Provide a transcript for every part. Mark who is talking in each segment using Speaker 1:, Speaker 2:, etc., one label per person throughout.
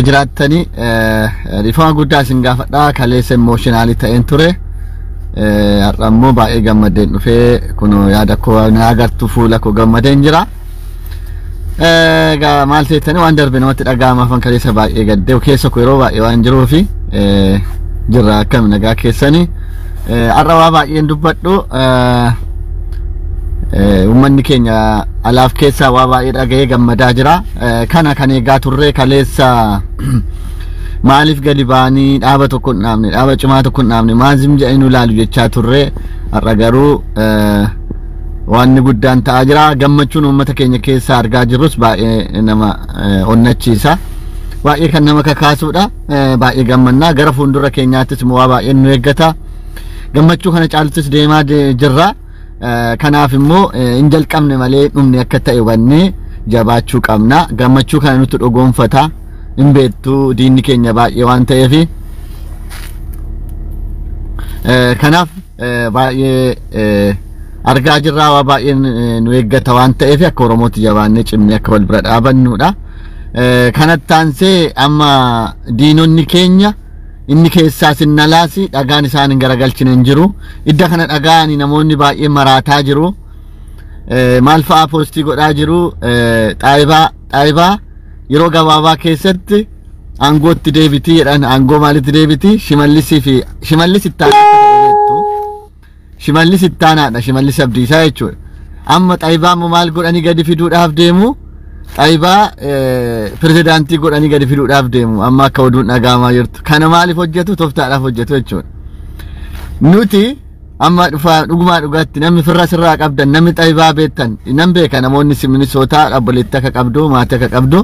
Speaker 1: jiraatanii rifaa guddaa isin gaafadhaa kaleessa emotionally ta'een ture har'ammoo baay'ee gammadeen dhufee kun yaada koo na agartu fuula koo gammadeen jira maal seetanii waan darbe namatti dhaga'ama afaan kaleessa baay'ee gaddee keessa koo yeroo baay'ee waan jiruufi jirra akkam nagaa keessanii har'a waa baay'een dubbadhu ummanni keenya alaaf keessa waa baay'ee dhaga'ee gammadaa jira kana kan eegaa turre kaleessa maaliif gadi baanii dhaaba tokko hin dhaabne dhaaba cimaa tokko hin dhaabne maazim jedhanii ilaalu jechaa turre har'a garuu waan guddaan ta'aa jira gammachuun uummata keenya keessa argaa jirrus baay'ee nama onnachiisa baay'ee kan nama kakaasuudha baay'ee gammannaa gara fuuldura keenyaattis waa baay'ee nu eeggata gammachuu kana caaltis deemaa jirra kanaaf immoo hin jalqabne malee dhumne akka ta'e wanni jabaachuu qabna gammachuu kana nutti dhugoonfata hin beektu diinni keenya baay'ee waan ta'eef kanaaf baay'ee argaa jirra waa baay'ee nu eeggata waan ta'eef akka Oromootti jabaannee cimnee akka wal bira dhaabannuudha kanatti aansee amma diinonni keenya inni keessaa sinnalaasi dhagaan isaan hin garagalchine hin jiru idda kana dhagaani namoonni baay'ee maraataa jiru maal fa'a poostii godhaa jiru xaayibaa yeroo gabaabaa keessatti aangootti deebitii jedhan aangoo maalitti deebitii shimallis ittaanaadha shimallis abdiisaa jechuudha amma xaayibaa maal godhanii gadi fiduudhaaf deemu xaayibaa pirezidaantii godhanii gadi fiduudhaaf deemu amma akka oduun dhagaamaa jirtu kana maaliif hojjetu tooftaadhaaf hojjetu jechuudha nuti amma dhugumaa dhugaatti namni firra sirraa qabdan namni xaayibaa beektan nan beeka namoonni Minisootaa dhaabboleetti akka qabdu maatii akka qabdu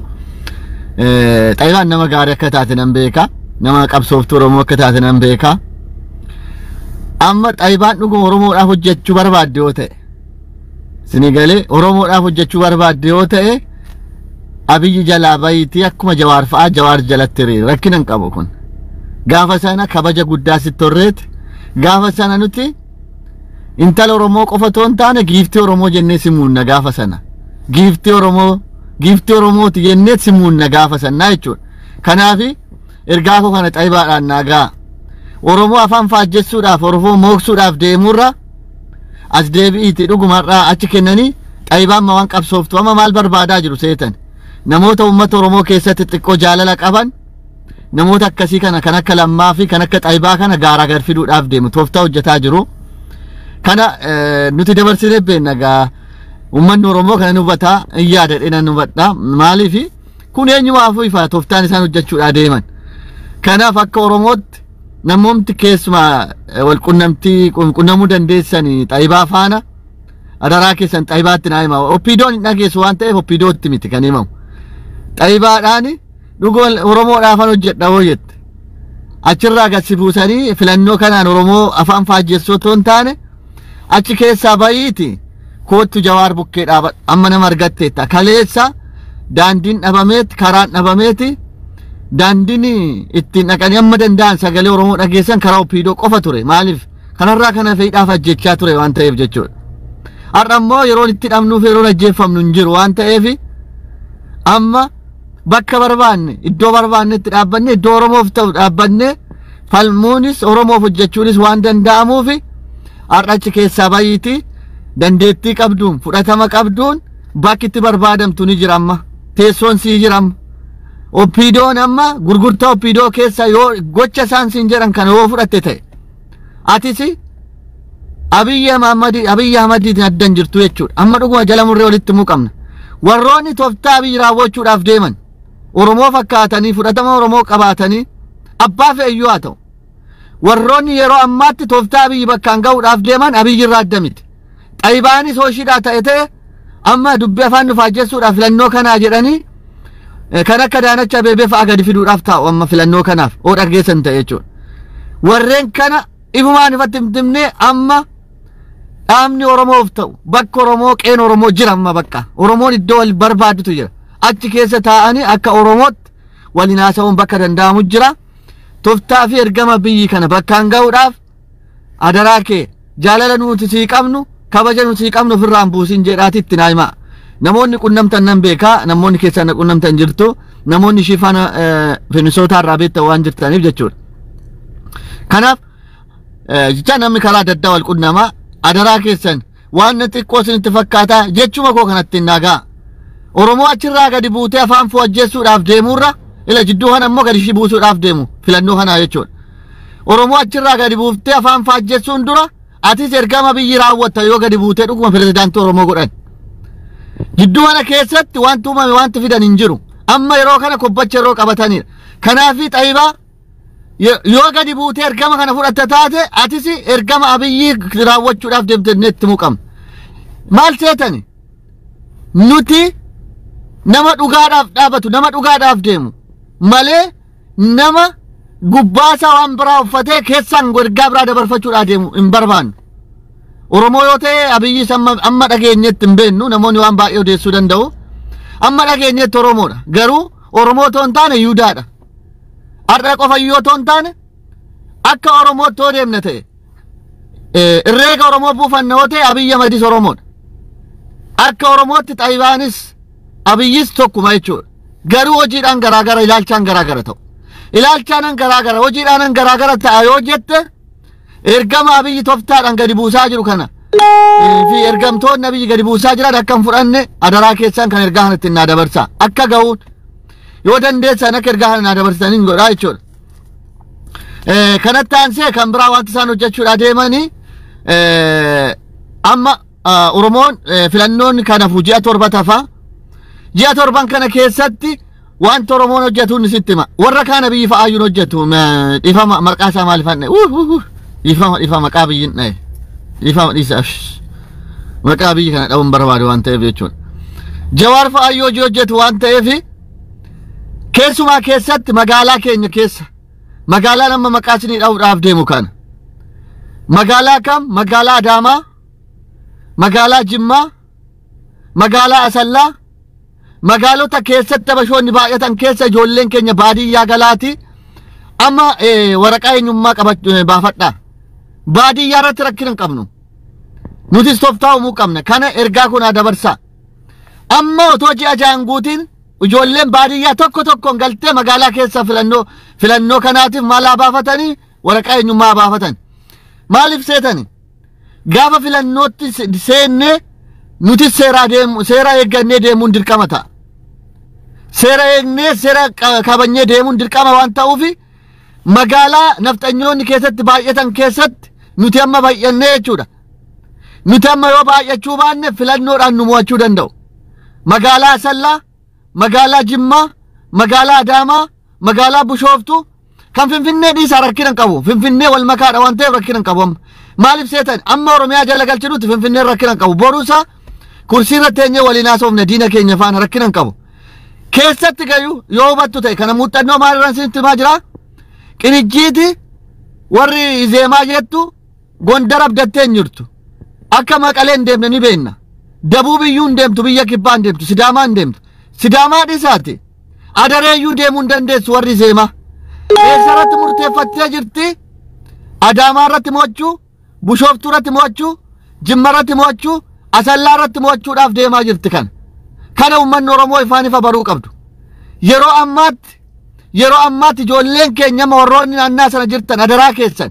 Speaker 1: xaayibaan nama gaarii akka taate nan beeka nama qabsooftuu Oromoo akka taate nan beeka amma xaayibaan dhuguma Oromoodhaaf hojjechuu barbaadde yoo ta'e sinigalee Oromoodhaaf hojjechuu barbaadde yoo ta'e Abiyyi jalaa bayitii akkuma Jawaar fa'aa Jawaar jalatti rakkinan qabu kun gaafa sana kabaja guddaa sittorreeti gaafa sana nuti intala Oromoo qofa toon taane giiftii Oromoo jennee simuunna gaafa sana giiftii Oromooti jennee simuunna gaafa sana jechuudha kanaafi ergaa koo kana xaayibaadhaan nagaa Oromoo afaan faajjessuudhaaf Oromoo mooksuudhaaf deemurra as deebi'iiti dhugumarraa achi kennanii xaayibaan waan qabsooftu amma maal barbaadaa jiru seetan namoota uummata Oromoo keessatti xiqqoo jaalala qaban namoota akkasii kana kan akka Lammaa fi kan akka xaayibaa kana gaaraa gar fiduudhaaf deemu tooftaa hojjetaa jiru kana nuti dabarsinee beennagaa uummanni Oromoo kana nubataa yaadadhe nan nubadha maaliif kun eenyumaafuu ifa tooftaan isaan hojjechuudhaa deeman kanaaf akka Oromootti namoomti keessumaa wal qunnamuu dandeessanii xaayibaa faana adaraa keessan xaayibaatti naa himaa oppiidoon hin dhageessu waan ta'eef oppiidootti miti kan himamu xaayibaadhaani dhugoon Oromoodhaafan hojjedha hoo jette achirraa gadi buusanii filannoo kanaan Oromoo afaan faajjessoo toon taane achi keessaa bayiiti koottu Jawaar bukkee dhaabadhu amma nama argatteetta kaleessa daandiin dhabameeti karaan dhabameeti daandiin ittiin dhaqanii amma danda'an sagalee Oromoo dhageessan karaa oppiidoo qofa ture maaliif kanarraa kana fe'idhaaf ajjechaa ture waan ta'eef jechuudha har'a immoo yeroon itti dhabnuuf yeroon ajjeeffamnu hin jiru waan ta'eef amma bakka barbaanne iddoo barbaannetti dhaabbanne iddoo Oromoof ta'u dhaabbanne falmuunis Oromoof hojjechuunis waan danda'amuuf har'a achi keessaa bayiiti dandeettii qabduun fudhatama qabduun bakki itti barbaadamtu ni jira amma teessoon sii jira amma oppiidoon amma gurgurtaa oppiidoo keessa yoo gocha isaan siin jedhan kana yoo fudhatte ta'e atis Abiyyi Ahmadiitiin addan jirtu jechuudha amma dhuguma jala murree walitti muuqamna warroonni tooftaa Abiyyi raawwachuudhaaf deeman Oromoo fakkaatanii fudhatama Oromoo qabaatanii abbaa fe'iyyuu haa ta'u warroonni yeroo ammaatti tooftaa Abiyyi bakkaan ga'uudhaaf deeman Abiyyi irraa adda miti xaayibaanis hooshiidhaa ta'e amma dubbii afaan nu faajjessuudhaaf filannoo kanaa jedhanii kan akka Daanach Abeebee fa'aa gadi fiduudhaaf taa'u amma filannoo kanaaf oo dhageessan ta'e jechuudha warreen kana ifumaan ifatti himtimnee amma dhaabni Oromoof ta'u bakka Oromoo qeen Oromoo jira amma bakka Oromoon iddoo wal barbaadutu jira achi keessa taa'anii akka Oromootti waliin haasa'uun bakka danda'amu jira tooftaa fi ergama biyyi kana bakkaan ga'uudhaaf adaraa kee jaalala nuti sii qabnu kabaja nuti sii qabnu ofirraan buusin jedhaati itti naa himaa namoonni qunnamtan nan beeka namoonni keessan qunnamtan jirtu namoonni shifana Minnesota irraa beektan waan jirtaniif jechuudha kanaaf jecha namni karaa daddaa wal qunnama adaraa keessan waan xiqqoo isinitti fakkaata jechuma koo kanatti nagaa Oromoo achirraa gadi buutee afaan fuwajjeessuudhaaf deemurra ila jidduu kana ammoo gadi shibuusuudhaaf deemu filannoo kana jechuudha Oromoo achirraa gadi buutee afaan fuwajjeessuun dura atis ergama biyyi raawwatta yoo gadi buutee dhuguma pirezidaantii Oromoo godhan jidduu kana keessatti wanti uumame wanti fidan hin jiru amma yeroo kana kobbacha yeroo qabataniidha kanaafi Xaayibaa yoo gadi buutee ergama kana fudhatta taate atis ergama abiyyi raawwachuudhaaf deemteetti muqam maal seetani nuti nama dhugaadhaaf dhaabatu nama dhugaadhaaf deemu malee nama gubbaasa waan biraa uffatee keessan ergaa biraa dabarfachuudhaaf deemu hin barbaannu Oromoo yoo ta'e abiyyi amma dhageenyetti hin beennu namoonni waan baay'ee odeessuu danda'u amma dhageenyetti Oromoodha garuu Oromoo ta'uu hin taane Yuudaadha arra qofa yoo ta'uu taane akka Oromootti yoo deemne ta'e irreega Oromoo buufanne yoo ta'e Abiyyi Ahmedis Oromoodha akka Oromootti Xaayibaanis Abiyyis tokkuma jechuudha garuu hojiidhaan garaagara ilaalchaan garaagara ta'u ilaalchaan garaagara hojiidhaan garaagara ta'a yoo jette ergama Abiyyi toftaadhaan gadi buusaa jiru kana fi ergamtoonni Abiyyi gadi buusaa jiran akka hin fudhanne adaraa keessan kan ergaa kanatti naa dabarsaa akka ga'uun yoo dandeessan akka ergaa kana dabarsan hin godhaa jechuudha kanatti aansee kan biraa wanti isaan hojjechuudha deemanii amma Oromoon filannoon kanaaf ji'a 7 tafa ji'a 7 kana keessatti wanti Oromoon hojjetuun sitti hima warra kana biyyi fa'aayyuun hojjetu dhifama maqaa isaa maaliif hanne dhifama maqaa biyyiin dhaye dhifama dhiisaaf maqaa biyyi kana dhabuun barbaadu waan ta'eef jechuudha Jawaar fa'aayyuu hojii hojjetu waan ta'eef keessumaa keessatti magaalaa keenya keessa magaalaa nama maqaa isinii dhahuudhaaf deemu kana magaalaa kam magaalaa Adaamaa magaalaa Jimmaa magaalaa Asallaa magaalota keessatti bashoonni baay'atan keessa ijoolleen keenya baadiyyaa galaati amma waraqaa eenyummaa baafadhaa baadiyyaa irratti rakkina hin qabnu nutis toftaa'uu qabna kana ergaa kun dabarsaa amma otoo ji'a jaanguutiin ijoolleen baadiyyaa tokkoon galtee magaalaa keessa filannoo kanaatiif maal baafatanii waraqaa eenyummaa baafatan maaliif seetani gaafa filannootti seennee nuti seera eeggannee deemuun dirqama ta'a seera eegnee seera kabanyee deemuun dirqama waan ta'uuf magaalaa nafxanyoonni keessatti baay'atan keessatti nuti amma baay'annee jechuudha nuti amma yoo baay'achuu baanne filannoodhaan nu mo'achuu danda'u magaalaa Asallaa magaalaa Jimmaa magaalaa Adaamaa magaalaa Bishooftuu kan Finfinnee dhiisaa rakkina hin qabu Finfinnee wal makaadha waan ta'eef rakkina hin qabu maaliif seetan amma Oromiyaa jala galchinutti Finfinnee rakkina hin qabu boruusa kursii irratti eenyee waliin haasofne diina keenya faana rakkina hin qabu keessatti gayu yoo hubattu ta'e kana muuxannoo maalirraan isinitti himaa jira qinijjiiti warri Izeemaa jettu Gondar abdattee hin jirtu akka Maqalee hin deemne ni beekna Dabuubiyyuu hin deemtu biyya Kibbaa hin deemtu Sidaamaa hin deemtu Sidaamaa dhiisaati Adareeyyuu deemuu hin dandeessu warri Izeemaa eessarratti murteeffattee jirti Adaamaa irratti mo'achuu Bishooftuu irratti mo'achuu Jimma irratti mo'achuu Asallaa irratti mo'achuudhaaf deemaa jirti kana uummanni Oromoo ifaan ifa baruu qabdu yeroo ammaatti ijoolleen keenya warroonni naannaa sana jirtan adaraa keessan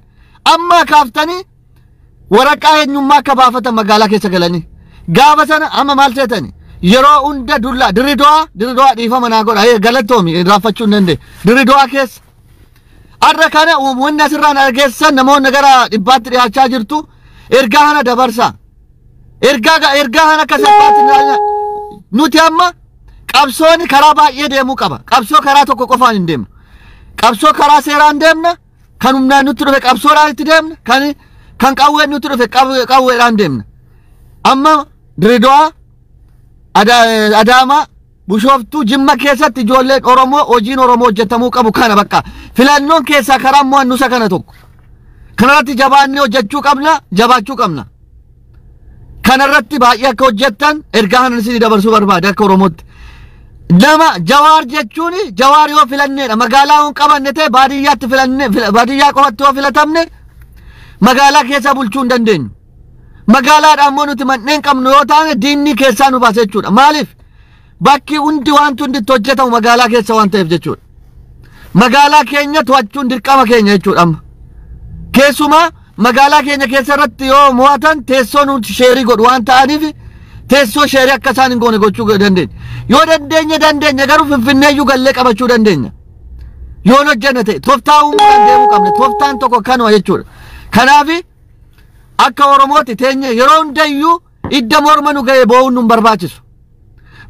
Speaker 1: amma kaaftanii waraqaa eenyummaa akka baafatan magaalaa keessa galanii gaafa sana amma maal seetani yeroo hunda dulla Dirridawaa dhiifama naa godha galatoomi raaffachuu hin dandeenye Dirridawaa keessa arra kana uummanni asirraan argeessan namoonni gara dhibbaatti dhiyaachaa jirtu ergaa kana dabarsaa ergaa kana akka salphaatti nuti amma qabsoon karaa baay'ee deemuu qaba qabsoo karaa tokko qofaan hin deemnu qabsoo karaa seeraan deemna kan humnaan nutti dhufe qabsoodhaan itti deemna kan qawween nutti dhufe qawweedhaan deemna amma Dirridawaa Adaamaa Bishooftuu Jimma keessatti ijoolleen Oromoo hojiin Oromoo hojjetamuu qabu kana bakka filannoon keessaa karaa mo'annusa kana tokko kanarratti jabaannee hojjechuu qabna jabaachuu qabna kanarratti baay'ee akka hojjettan ergaa kana isin dabarsuu barbaada akka Oromootti nama Jawaar jechuun Jawaar yoo filanneedha magaalaa hin qabanne ta'e baadiyyaatti filanne baadiyyaa qofatti yoo filatamne magaalaa keessa bulchuu hin dandeenyu magaalaadhaan immoo nuti manneen qabnu yoo taane diinni keessaa nu baase jechuudha. Maaliif bakki hundi wanti hundi itti hojjetamu magaalaa keessa waan ta'eef jechuudha. Magaalaa keenya to'achuun dirqama keenya jechuudha. Amma keessumaa magaalaa keenya keessa irratti yoo mo'atan teessoo nuti sheerii godhu waan ta'aniif teessoo sheerii akka isaan hin goone gochuu dandeenya. Yoo dandeenya garuu Finfinneeyyuu gallee qabachuu dandeenya. Yoo hojjenna ta'e tooftaa uumuu dandeemuu qabna. Tooftaan tokko kanuma jechuudha. Kanaaf akka Oromooti teenya yeroo hundayyuu idda morma nu ga'e boo'uun nu barbaachisu.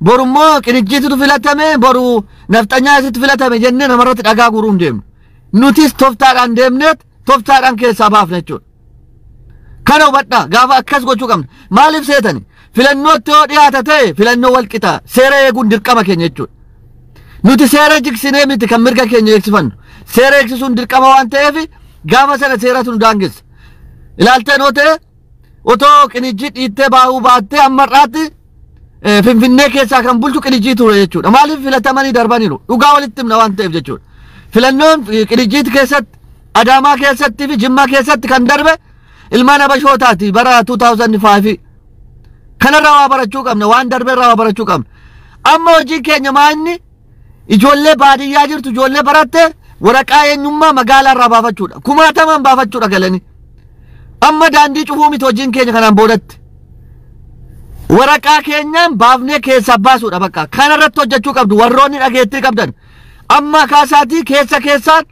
Speaker 1: Boru immoo qinijjiitu filatame boru nafxanyaa isitti filatame jennee namarratti dhagaa guuruu hin deemnu. Nutis tooftaadhaan deemneet tooftaadhaan keessaa baafna jechuudha. Kana hubadhaa gaafa akkas gochuu qabna. Maaliif seetani? Filannootti yoo dhiyaata ta'e filannoo wal qixaa seera eeguun dirqama keenya jechuudha. Nuti seera jigsinee miti kan mirga keenya eegsifannu. Seera eegsisuun dirqama waan ta'eef gaafa sana seeratu nu daangessa. Ilaaltee noo ta'e otoo qinijjii dhiittee baahuu baattee ammarraatti Finfinnee keessaa kan bulchu qinijjii ture jechuudha. Maaliif filatamanii darbaniiru? Dhugaa walitti himna waan ta'eef jechuudha. Filannoon qinijjii keessatti Adaamaa keessatti fi Jimmaa keessatti kan darbe ilmaan Habashootaati bara 2005. Kanarraa waa barachuu qabna waan darbeerraa waa barachuu qabna. Amma hojii keenya maanni ijoollee baadiyyaa jirtu ijoollee baratte waraqaa eenyummaa magaalaarraa baafachuudha. Kumaatamaan baafachuudha galanii. Amma daandii cufuu miti hojiin keenya kanaan boodatti. Waraqaa keenyaan baafnee keessaa baasuudha bakka. Kanarratti hojjechuu qabdu warroonni dhageettii qabdan. Amma kaasaatii keessaan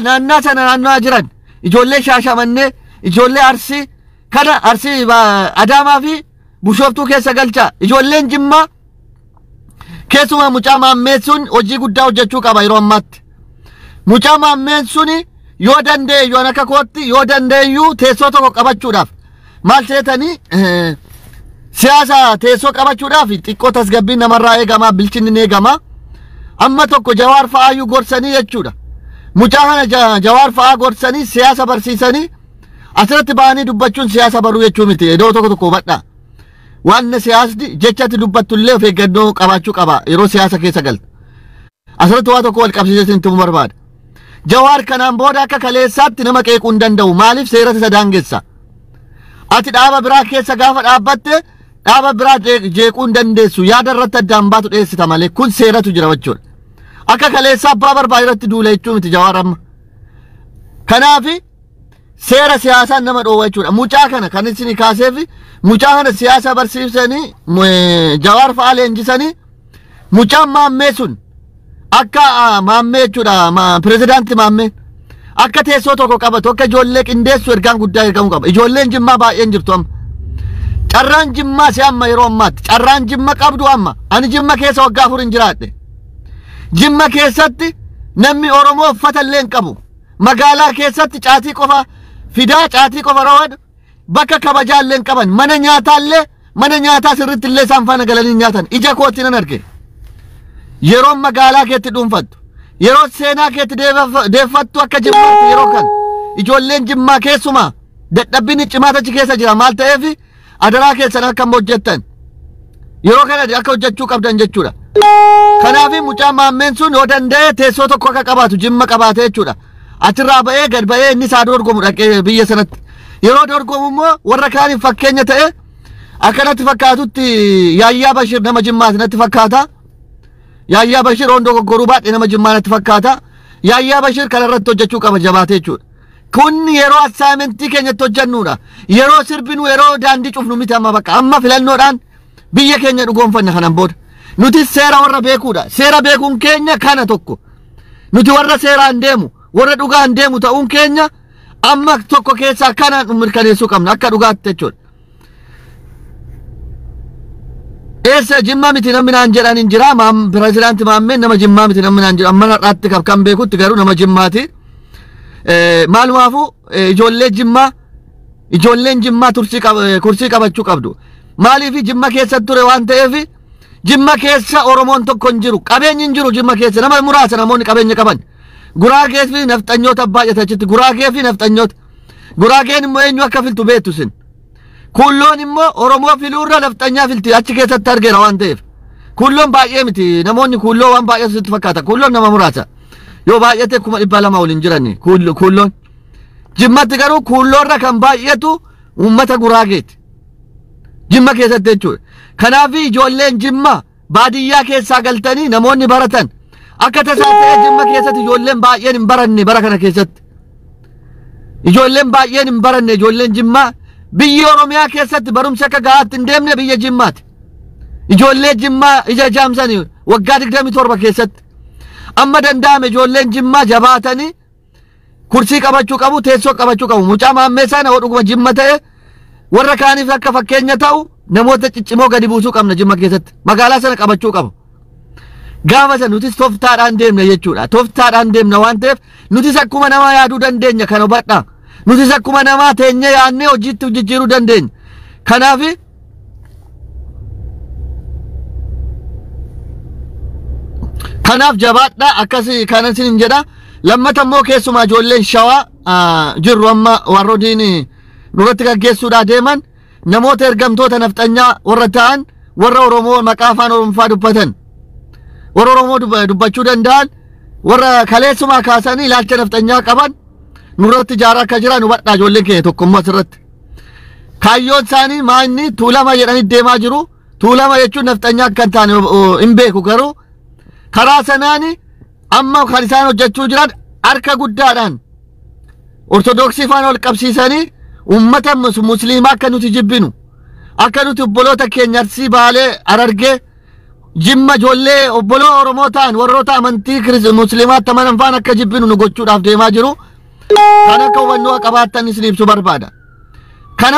Speaker 1: naannaa sana naannoo jiran ijoollee Shaashamannee ijoollee Arsii kana Arsii Adaamaa fi Bushooftuu keessa galchaa. Ijoolleen Jimmaa keessumaa mucaa maammeessuun hojii guddaa hojjechuu qaba yeroo ammaatti. Mucaa maammeessuun yoo danda'e yoo akka kootti yoo danda'eyyuu teessoo tokko qabachuudhaaf maal seetanii siyaasa teessoo qabachuudhaaf xiqqoo tasgabbiin namarraa eegama bilchinni eegama. Amma tokko Jawaar fa'aayyuu gorsanii jechuudha. Mucaa kana Jawaar fa'aa gorsanii siyaasa barsiisanii asirratti ba'anii dubbachuun siyaasa baruu jechuu miti. Iddoo tokko hubadhaa. Waan siyaasni jechatti dubbattullee of eeggannoo qabaachuu qaba yeroo siyaasa keessa galtu. Asirratti waa tokko wal qabsiisee tumuu barbaada. Jawaar kanaan booda akka kaleessaatti nama qeequu hin danda'u. Maaliif seera isa daangessa? Ati dhaaba biraa keessa gaafa dhaabbatte dhaaba biraa jeequu hin dandeessu. Yaada irratti addaan baatu dhiyeessita malee kun seeratu jira jechuudha. Akka kaleessaa abbaa barbaade irratti duula jechuu miti Jawaar amma. Kanaaf seera siyaasaan nama dhoowwa jechuudha. Mucaa kana kan isin kaaseef mucaa kana siyaasa barsiisanii Jawaar fa'aa leenjisanii mucaan maammee sun akka maammee jechuudha pirezidaantii maammee akka teessoo tokko qabatu akka ijoollee qindeessu ergaan guddaa ergamuu qaba. Ijoolleen Jimmaa baay'een jirtu amma. Carraan Jimmaa si amma yeroo ammaatti carraan Jimma qabdu amma ani Jimma keessa waggaa 4 hin jiraadhe. Jimma keessatti namni Oromoo uffata illee hin qabu. Magaalaa keessatti caatii qofa fidaa caatii qofa rawad bakka kabajaa illee hin qaban mana nyaataa sirriitti illee isaan faana galanii nyaatan ija kootti nan arge. Yeroo magaalaa keetti dhuunfattu yeroo seenaa keetti deeffattu akka Jimmaatti yeroo kan ijoolleen Jimmaa keessumaa dadhabbiin cimaa achi keessa jira maal ta'eef adaraa keessan akka hojjettan yeroo kana akka hojjechuu qabdan jechuudha. Kanaaf mucaa maammeen sun yoo danda'e teessoo tokko akka qabaatu Jimma qabaate jechuudha. Achirraa ba'ee gad ba'ee inni isaa dorgomu dhaqee biyya sanatti. Yeroo dorgomu immoo warra kaaniif fakkeenya ta'e akkanatti fakkaatutti Yaayyaa Bashir nama Jimmaati natti fakkaata. Yaayyaa Bashir hondoo goggoruu baadhee nama Jimmaa natti fakkaata. Yaayyaa Bashir kanarratti hojjechuu qaba jabaatee jechuudha. Kun yeroo assaayimentii keenyatti hojjennuudha. Yeroo sirbinu yeroo daandii cufnu miti amma bakka amma filannoodhaan biyya keenya dhugoonfanna kanan booda. Nuti seera warra beekuudha. Seera beekuun keenya kana tokko. Nuti warra seeraan deemu warra dhugaan deemu ta'uun keenya amma tokko keessaa kana mirkaneessuu qabna akka dhugaatti jechuudha. Eessa Jimmaa miti namni naan jedhan hin jira pirezidaantii maammeen nama Jimmaa miti namni naan jedhu amma har'aatti kan beekutti garuu nama Jimmaati. Maalumaafuu ijoolleen Jimmaa kursii qabachuu qabdu. Maaliif Jimma keessa ture waan ta'eef Jimma keessa Oromoon tokko hin jiru qabeenyi hin jiru Jimma keessa nama muraasa namoonni qabeenya qaban. Guraagee fi nafxanyoota baay'ata achitti guraagee fi nafxanyoota. Guraageen immoo eenyu akka filtu beektu sin. Kulloon immoo Oromoo filuurra nafxanyaa filti achi keessatti argeera waan ta'eef. Kulloon baay'ee miti namoonni kulloo waan baay'atu sitti fakkaata. Kulloon nama muraasa. Yoo baay'ate 200 ol hin jirani kulloon. Jimmatti garuu kulloorra kan baay'atu ummata guraageeti jimma keessatti jechuudha. Kanaaf ijoolleen jimma baadiyyaa keessaa galtanii namoonni baratan akka tasaa ta'e jimma keessatti ijoolleen baay'een hin baranne bara kana keessatti. Ijoolleen baay'een hin baranne ijoolleen jimmaa biyya Oromiyaa keessatti barumsa akka gahaatti hin deemne biyya jimmaati. Ijoollee jimmaa ija jaamsanii waggaa 27 keessatti amma danda'ame ijoolleen jimmaa jabaatanii kursii qabachuu qabu teessoo qabachuu qabu. Mucaa maammeessaa na dhuguma jimma ta'e warra kaaniif akka fakkeenya ta'u namoota ciccimoo gadi buusuu qabna jimma keessatti magaalaa sana qabachuu qabu. Gaafa sana nutis toftaadhaan deemna jechuudha. Toftaadhaan deemna waan ta'eef nutis akkuma namaa yaaduu dandeenya kan hubadhaa. Nutis akkuma namaa teenye yaadnee hojiitti jijjiiruu dandeenya. Kanaaf jabaadhaa akkasii kanan sin jedha. Lammata immoo keessumaa ijoolleen shawaa jirru amma warroodiin nurratti gaggeessuudhaa deeman namoota ergamtoota nafxanyaa warra ta'an warra Oromoo maqaa afaan Oromoo dubbatan warra Oromoo dubbachuu danda'an warra kaleessumaa kaasanii ilaalcha nafxanyaa qaban nurratti jaaraa akka jiran hubadhaa ijoolleen keenya tokkummaa asirratti. Kaayyoon isaanii maanni tuulama jedhanii deemaa jiru. Tuulama jechuun nafxanyaa akka hin taane hin beeku garuu karaa sanaani amma kan isaan hojjechuu jiran harka guddaadhaan ortodoksii faana wal qabsiisanii ummata musliimaa akka nuti jibbinu akka nuti obboloota keenya Arsii Baalee Harargee jimma ijoollee obboloo Oromoo ta'an warroota amantii musliimaatti amanan faana akka jibbinu nu gochuudhaaf deemaa jiru. Kana akka hubannoo qabaattan isin ibsu barbaada. Kana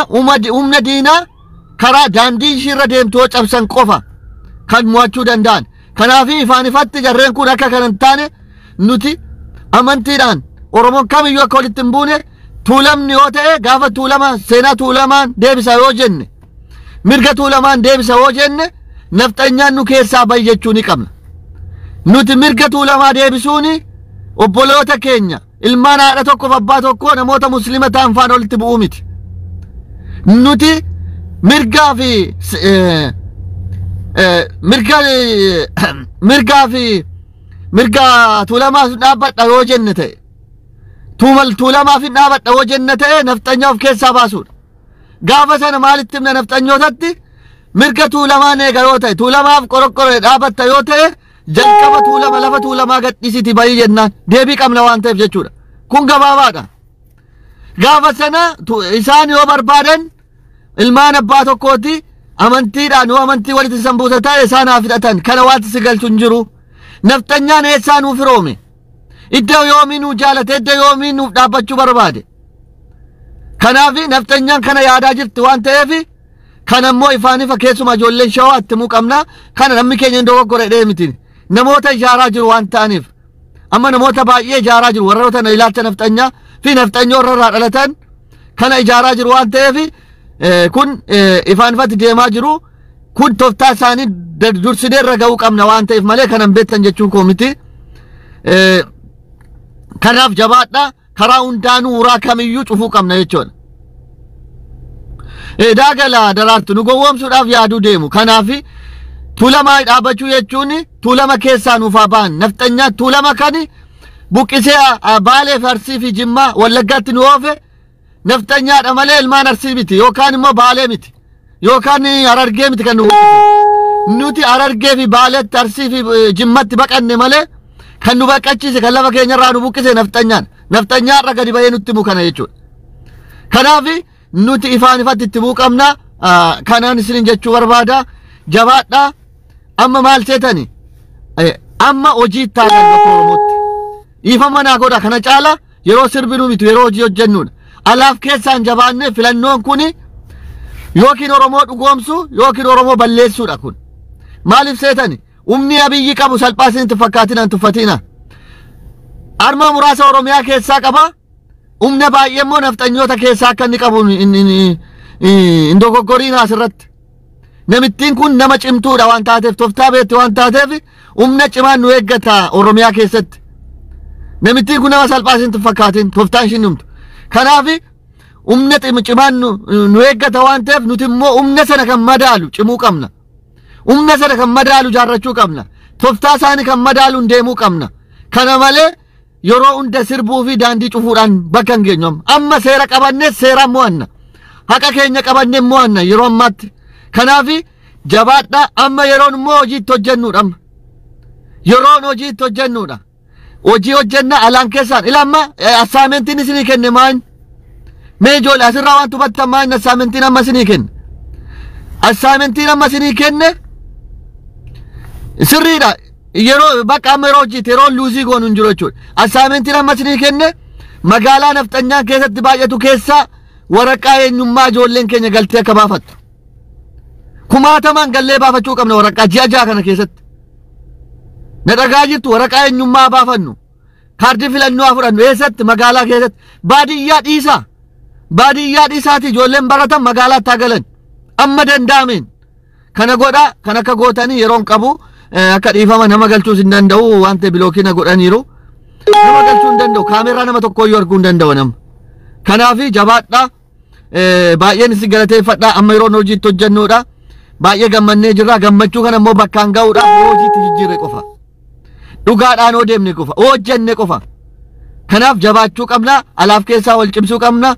Speaker 1: humna diinaa karaa daandii ishiirra deemtu cabsan qofa kan mo'achuu danda'an. Kanaaf ifaan ifatti jarreen kun akka kan hin taane nuti amantiidhaan Oromoon kamiyyuu akka walitti hin buune tuulamni yoo ta'e gaafa tuulama seenaa tuulamaan deebisa yoo jenne mirga tuulamaan deebisa yoo jenne nafxanyaan nu keessaa bahi jechuu ni qabna. Nuti mirga tuulamaa deebisuuni obboloota keenya ilmaan haadha tokkoof abbaa tokko namoota muslima ta'an faana walitti bu'uu miti. Nuti mirgaa fi tuulamaa dhaabbadha yoo jenne ta'e tuulamaa fi dhaabbadha yoo jenne ta'e nafxanyaa of keessaa baasuudha. Gaafa sana maalitti himna nafxanyootatti mirga tuulamaa eega yoo ta'e tuulamaaf qoroqqoree dhaabatta yoo ta'e jalqaba tuulama lafa tuulamaa gadhiisiti bahii jennaan deebii qabna waan ta'eef jechuudha. Kun gabaabaadha. Gaafa sana isaan yoo barbaadan ilmaan abbaa tokkooti amantiidhaan yoo amantii walitti sambuusa ta'e isaan haa fidhatan kana waanti si galchu hin jiru. Nafxanyaan eessaa nuuf firoome iddoo yoomii nuuf jaalate iddoo yoomii nuuf dhaabbachuu barbaade. Kanaaf nafxanyaan kana yaadaa jirti waan ta'eef kana immoo ifaan ifa keessumaa ijoolleen shawaa itti himuu qabna. Kana namni keenya hin dogoggoree miti namoota ijaaraa jiru waan ta'aniif amma namoota baay'ee ijaaraa jiru warroota ilaalcha nafxanyaa fi nafxanyoo irraa dhalatan kana ijaaraa jiru waan ta'eef kun ifaan ifatti deemaa jiru. Kun toftaa isaanii dursinee irra ga'uu qabna waan ta'eef malee kanan beektan jechuu koo miti. Kanaaf jabaadhaa karaa hundaanuu uraa kamiyyuu cufuu qabna jechuudha. Daagala daraartu nu gowwoomsuudhaaf yaaduu deemu. Kanaaf tuulamaa dhaabbachuu jechuun tuulama keessaa nuuf haa ba'an. Nafxanyaa tuulama kan buqqisee Baalee fi Arsii fi Jimmaa Wallaggaatti nu oofe nafxanyaadha malee ilmaan Arsii miti yookaan immoo Baalee miti. Yookaan Harargee miti kan nuti Harargee fi Baaleetti Arsii fi Jimmatti baqanne malee kan nu baqachiise kan lafa keenyarraa nu buqqise nafxanyaarra gadi bahee nutti himu kana jechuudha. Kanaaf nuti ifaan ifatti itti himuu qabna. Kanaan isin jechuu barbaada. Jabaadhaa amma maal seetani amma hojii taagan bakka Oromootti ifa manaa godha kana caala yeroo sirbinuu miti yeroo hojii hojjennuudha. Alaaf keessaan jabaannee filannoon kuni yookiin Oromoo dhugoomsu yookiin Oromoo balleessuudha kun. Maaliif seetani humni abiyyi qabu salphaasin tuffakaatinaan tuffatina. Arma muraasa Oromiyaa keessaa qaba. Humna baay'ee immoo nafxanyoota keessaa akka inni qabu hin dogoggoriin asirratti. Namittiin kun nama cimtuudha waan taateef toftaa beekte waan taateef humna cimaan nu eeggata Oromiyaa keessatti. Namittiin kun nama salphaasin tuffakaatin toftaan ishin dhumtu. Kanaaf humna cimaan nu eeggata waan ta'eef nuti immoo humna sana kan madaalu cimuu qabna. Humna sana kan madaalu jaarrachuu qabna. Toftaa isaanii kan madaalu deemuu qabna. Kana malee yeroo hunda sirbuu fi daandii cufuudhaan bakka hin geenyu. Amma seera qabannee seeraan mo'anna. haqa keenya qabanne mo'anna yeroo ammaatti kanaafi jabaadha amma yeroon immoo hojiitti hojjennuudha yeroon hojiitti hojjennuudha hojii hojjenna alaan keessaan ilamma assaamentiin isinii kenne maan mee ijoollee asirraa waan tubattan maan assaamentiin amma isinii kenne assaamentiin amma isinii kenne sirriidha yeroo bakka amma yeroo hojiitti yeroo luuzii goonu hin jiru jechuudha assaamentiin amma isinii kenne magaalaa nafxanyaan keessatti baay'atu keessaa waraqaa eenyummaa ijoolleen keenya galtee akka baafattu kumaatamaan gallee baafachuu qabna waraqaa ji'a kana keessatti na dhagaa jirtu waraqaa eenyummaa baafannu kaardii filannoo fudhannu eessatti magaalaa keessatti baadiyyaa dhiisaati ijoolleen baratan magaalaatti haa galan amma danda'ameen kana godha kan akka gootanii yeroon qabu akka dhiifama nama galchuus hin danda'u waan ta'e bilookii na godhaniiru nama galchuu hin danda'u kaameeraa nama tokkooyyuu arguu hin danda'u nama kanaafi jabaadha baay'een isin galateeffadha amma yeroon hojiitti hojjennuudha baay'ee gammannee jirra gammachuu kana immoo bakkaan ga'uudhaaf hojiitti jijjiirre qofa dhugaadhaan oo deemne qofa hojjenne qofa kanaaf jabaachuu qabna alaaf keessaa wal cimsuu qabna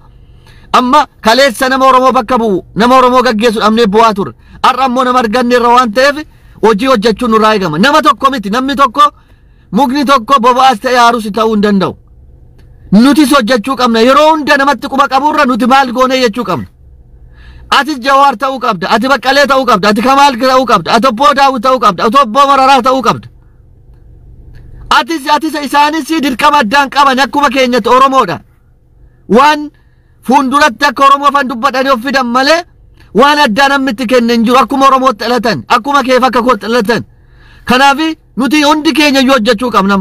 Speaker 1: amma kaleessa nama Oromoo bakka bu'u nama Oromoo gaggeessu dhabnee bu'aa ture har'a ammoo nama arganne irra waan ta'eef hojii hojjechuun nurraa eegama nama tokko miti namni tokko mukni tokko boba'aas ta'e haarus ta'uu hin danda'u nutis hojjechuu qabna yeroo hunda namatti quba qaburra nuti maal goonee jechuu qabna atis Jawaar ta'uu qabda ati Baqqalee ta'uu qabda ati Kamaal ta'uu qabda ati Obbo Daawud ta'uu qabda ati Obbo Mararaa ta'uu qabda atis isaanis dirqama addaan qaban akkuma keenyatti Oromoodha waan fuulduratti akka Oromoo fan dubbatanii of fidan malee waan addaa namatti kennan jiru akkuma Oromootti dhalatan akkuma keef akka kootti dhalatan kanaafi nuti hundi keenya iyyuu hojjechuu qabna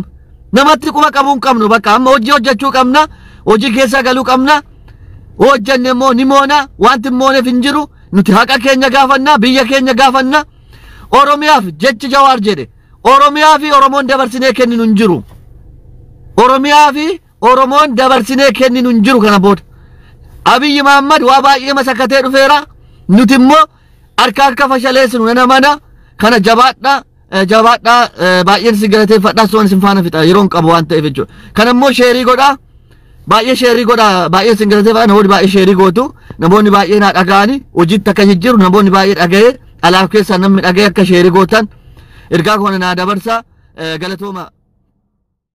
Speaker 1: namatti quba qabuu hin qabnu bakka amma hojii hojjechuu qabna hojii keessa galuu qabna hojjenne immoo ni moona wanti mooneef hin jiru nuti haqa keenya gaafanna biyya keenya gaafanna Oromiyaaf jechi Jawaar jedhe Oromiyaa fi Oromoon dabarsinee kenninu hin jiru Oromiyaa fi Oromoon dabarsinee kenninu hin jiru kana booda Abiyyi Mahammad waa baay'ee masakatee dhufeera nuti immoo harka fashaleessinu nana mana kana jabaadha baay'een isin galateeffadhaa soon isin faana fixa yeroon qabu waan ta'eef jechuudha kana immoo sheerii godha baay'ee sheerii godha baay'ee isin galateeffadhaa namoonni baay'ee sheerii gootu namoonni baay'ee naa dhaga'anii hojiitti akka jijjiiru namoonni baay'ee dhaga'ee alaaf keessaa namni dhaga'ee akka sheerii gootan ergaa kana naa dabarsa galatooma